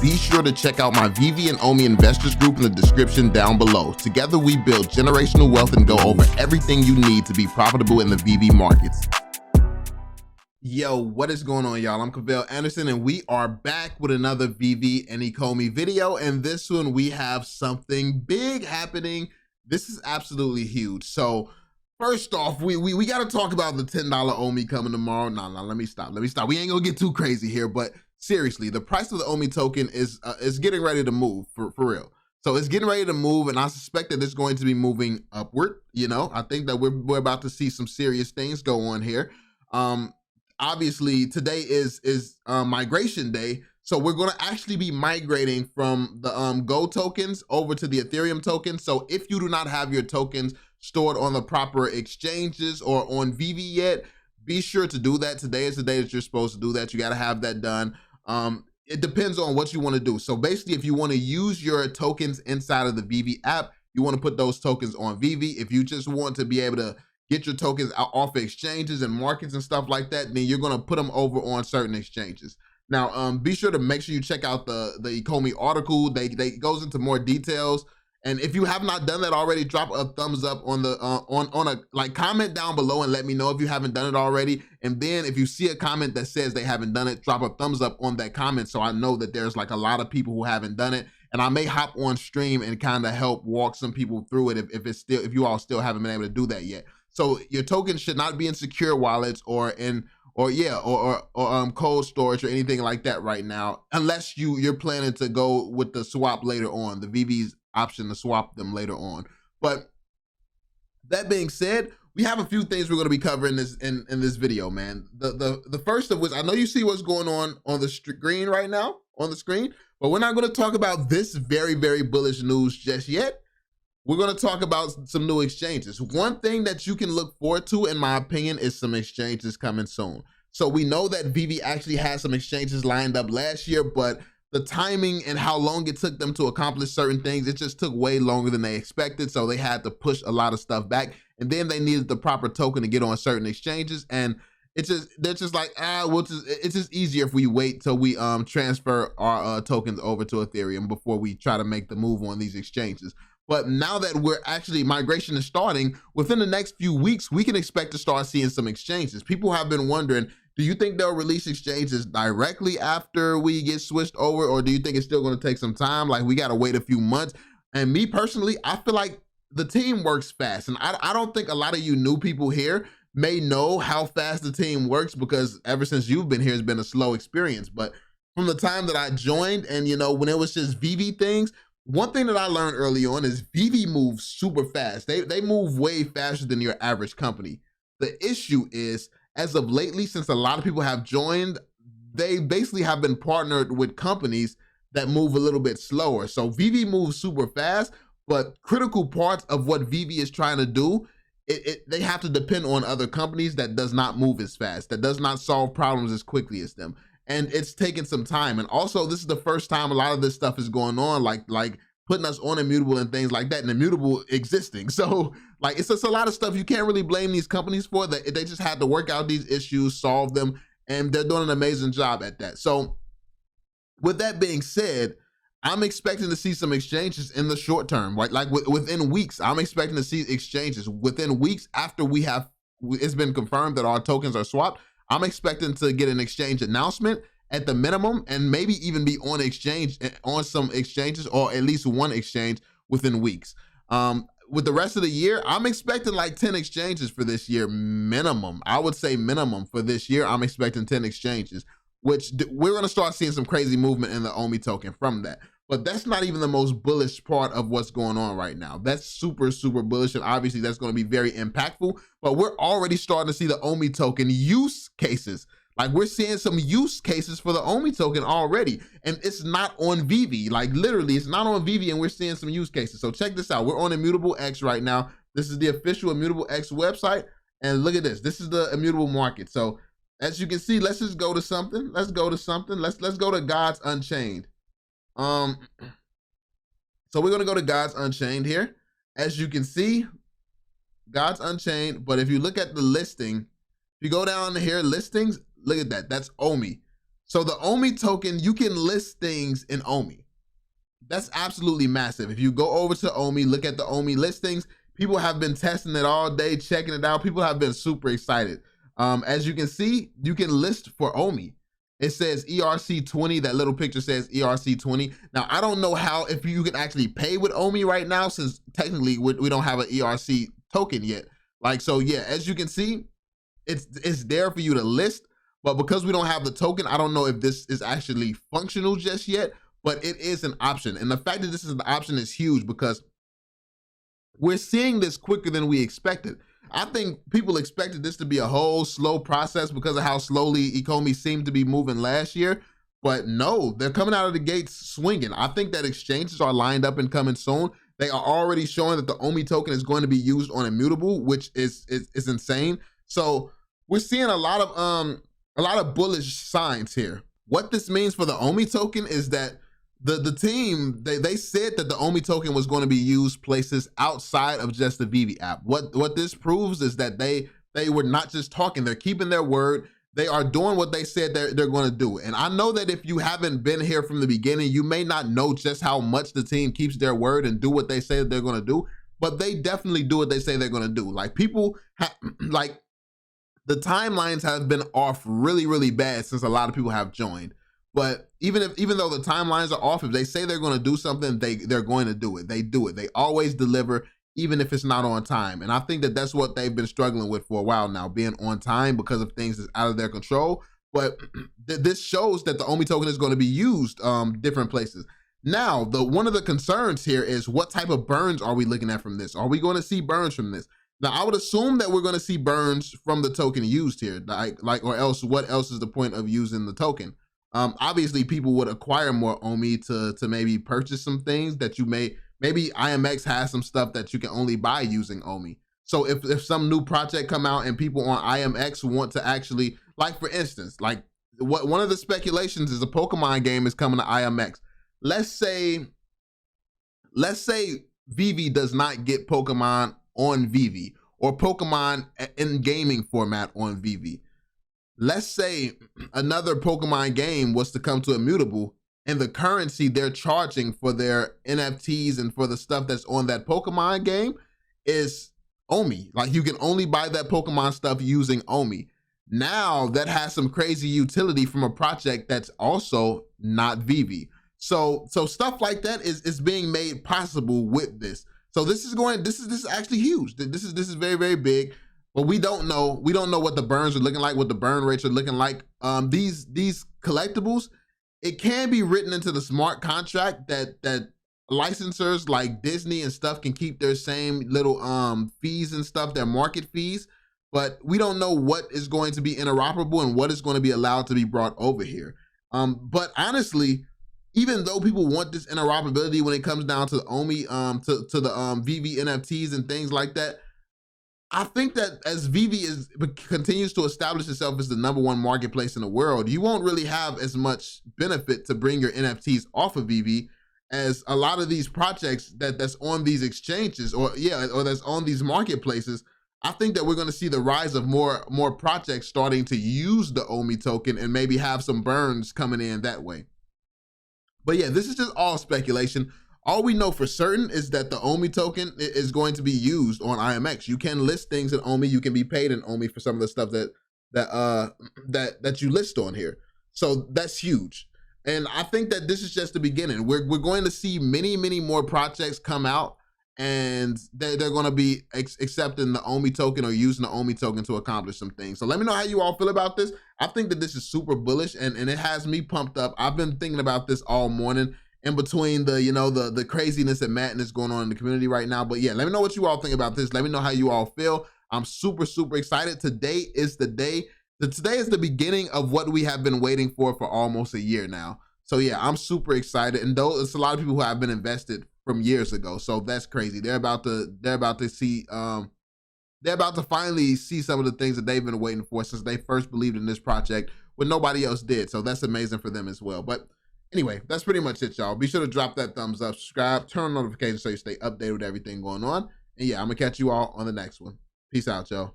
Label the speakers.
Speaker 1: Be sure to check out my Veve and Omi investors group in the description down below. Together we build generational wealth and go over everything you need to be profitable in the Veve markets. Yo, what is going on, y'all? I'm Cavell Anderson, and we are back with another Veve and Ecomi video. And this one, we have something big happening. This is absolutely huge. So first off, we got to talk about the $10 Omi coming tomorrow. No, let me stop. We ain't gonna get too crazy here, but seriously, the price of the Omi token is getting ready to move for real. So it's getting ready to move, and I suspect that it's going to be moving upward. You know, I think that we're about to see some serious things go on here. Obviously, today is migration day, so we're going to actually be migrating from the Go tokens over to the Ethereum token. So if you do not have your tokens stored on the proper exchanges or on Veve yet, be sure to do that. Today is the day that you're supposed to do that. You got to have that done. It depends on what you want to do. So basically, if you want to use your tokens inside of the Veve app, you want to put those tokens on Veve. If you just want to be able to get your tokens out off exchanges and markets and stuff like that, then you're going to put them over on certain exchanges. Now, be sure to make sure you check out the Ecomi article. They goes into more details. And if you have not done that already, drop a thumbs up on the comment down below and let me know if you haven't done it already. And then if you see a comment that says they haven't done it, drop a thumbs up on that comment so I know that there's like a lot of people who haven't done it. And I may hop on stream and kind of help walk some people through it if you all still haven't been able to do that yet. So your tokens should not be in secure wallets or cold storage or anything like that right now, unless you're planning to go with the swap later on, the Veve's option to swap them later on. But that being said, we have a few things we're going to be covering in this video, man. The first of which, I know you see what's going on the screen right now, on the screen, but we're not going to talk about this very, very bullish news just yet. We're going to talk about some new exchanges. One thing that you can look forward to, in my opinion, is some exchanges coming soon. So we know that Veve actually had some exchanges lined up last year, but the timing and how long it took them to accomplish certain things, it just took way longer than they expected. So they had to push a lot of stuff back, and then they needed the proper token to get on certain exchanges. And they're just like, it's just easier if we wait till we transfer our tokens over to Ethereum before we try to make the move on these exchanges. But now that migration is starting, within the next few weeks, we can expect to start seeing some exchanges. People have been wondering, do you think they'll release exchanges directly after we get switched over, or do you think it's still going to take some time? Like, we got to wait a few months. And me personally, I feel like the team works fast. And I don't think a lot of you new people here may know how fast the team works, because ever since you've been here, it's been a slow experience. But from the time that I joined, and when it was just Veve things, one thing that I learned early on is Veve moves super fast. They move way faster than your average company. The issue is, as of lately, since a lot of people have joined, they basically have been partnered with companies that move a little bit slower. So Veve moves super fast, but critical parts of what Veve is trying to do, they have to depend on other companies that does not move as fast, that does not solve problems as quickly as them. And it's taken some time. And also, this is the first time a lot of this stuff is going on, like putting us on Immutable and things like that, and Immutable existing. So like, it's just a lot of stuff you can't really blame these companies for. That they just had to work out these issues, solve them, and they're doing an amazing job at that. So with that being said, I'm expecting to see some exchanges in the short term, right? Like within weeks. I'm expecting to see exchanges within weeks after it's been confirmed that our tokens are swapped. I'm expecting to get an exchange announcement at the minimum, and maybe even be on some exchanges, or at least one exchange within weeks. With the rest of the year, I'm expecting like 10 exchanges for this year minimum. I would say minimum for this year, I'm expecting 10 exchanges, which we're going to start seeing some crazy movement in the Omi token from that. But that's not even the most bullish part of what's going on right now. That's super, super bullish, and obviously that's going to be very impactful. But we're already starting to see the Omi token use cases. Like, we're seeing some use cases for the Omi token already, and it's not on Veve. Like, literally, it's not on Veve, and we're seeing some use cases. So check this out. We're on Immutable X right now. This is the official Immutable X website, and look at this. This is the Immutable market. So as you can see, let's just go to something. Let's go to something. Let's go to Gods Unchained. So we're gonna go to Gods Unchained here. As you can see, Gods Unchained. But if you look at the listing, if you go down here, listings, look at that. That's Omi. So the Omi token, you can list things in Omi. That's absolutely massive. If you go over to Omi, look at the Omi listings, people have been testing it all day, checking it out. People have been super excited. As you can see, you can list for Omi. It says ERC20, that little picture says ERC20. Now, I don't know how, if you can actually pay with Omi right now, since technically we don't have an ERC token yet. Like, so yeah, as you can see, it's there for you to list, but because we don't have the token, I don't know if this is actually functional just yet, but it is an option. And the fact that this is an option is huge because we're seeing this quicker than we expected. I think people expected this to be a whole slow process because of how slowly Ecomi seemed to be moving last year. But no, they're coming out of the gates swinging. I think that exchanges are lined up and coming soon. They are already showing that the Omi token is going to be used on Immutable, which is insane. So we're seeing a lot of bullish signs here. What this means for the Omi token is that the team, they said that the Omi token was going to be used places outside of just the Veve app. What this proves is that they were not just talking, they're keeping their word. They are doing what they said they're going to do. And I know that if you haven't been here from the beginning, you may not know just how much the team keeps their word and do what they say that they're going to do, but they definitely do what they say they're going to do. Like, people like, the timelines have been off really, really bad since a lot of people have joined. But even though the timelines are off, if they say they're going to do something, they're going to do it. They do it. They always deliver, even if it's not on time. And I think that that's what they've been struggling with for a while now, being on time because of things that's out of their control. But this shows that the Omi token is going to be used different places. Now, one of the concerns here is, what type of burns are we looking at from this? Are we going to see burns from this? Now, I would assume that we're going to see burns from the token used here, or else what else is the point of using the token? Obviously, people would acquire more Omi to maybe purchase some things that you maybe IMX has some stuff that you can only buy using Omi. So if some new project come out and people on IMX want to actually, like, for instance, like, one of the speculations is a Pokemon game is coming to IMX. Let's say Veve does not get Pokemon on Veve, or Pokemon in gaming format on Veve. Let's say another Pokemon game was to come to Immutable, and the currency they're charging for their NFTs and for the stuff that's on that Pokemon game is Omi. Like, you can only buy that Pokemon stuff using Omi. Now that has some crazy utility from a project that's also not Veve. So stuff like that is being made possible with this. So this is actually huge. This is very, very big. But we don't know what the burns are looking like, what the burn rates are looking like. These collectibles, it can be written into the smart contract that licensors like Disney and stuff can keep their same little fees and stuff, their market fees. But we don't know what is going to be interoperable and what is going to be allowed to be brought over here. But honestly, even though people want this interoperability when it comes down to the Omi, to the Veve NFTs and things like that, I think that as Veve continues to establish itself as the #1 marketplace in the world, you won't really have as much benefit to bring your NFTs off of Veve, as a lot of these projects that's on these exchanges, or that's on these marketplaces. I think that we're going to see the rise of more projects starting to use the Omi token and maybe have some burns coming in that way. But yeah, this is just all speculation. All we know for certain is that the Omi token is going to be used on IMX. You can list things in Omi. You can be paid in Omi for some of the stuff that you list on here. So that's huge. And I think that this is just the beginning. We're going to see many, many more projects come out, and they're going to be accepting the Omi token or using the Omi token to accomplish some things. So let me know how you all feel about this. I think that this is super bullish, and it has me pumped up. I've been thinking about this all morning, in between the craziness and madness going on in the community right now. But yeah, let me know what you all think about this. Let me know how you all feel. I'm super, super excited. Today is the day. Today is the beginning of what we have been waiting for almost a year now. So yeah, I'm super excited. And though it's a lot of people who have been invested from years ago. So that's crazy. They're about to see, they're about to finally see some of the things that they've been waiting for since they first believed in this project when nobody else did. So that's amazing for them as well. But anyway, that's pretty much it, y'all. Be sure to drop that thumbs up, subscribe, turn on notifications so you stay updated with everything going on. And yeah, I'm gonna catch you all on the next one. Peace out, y'all.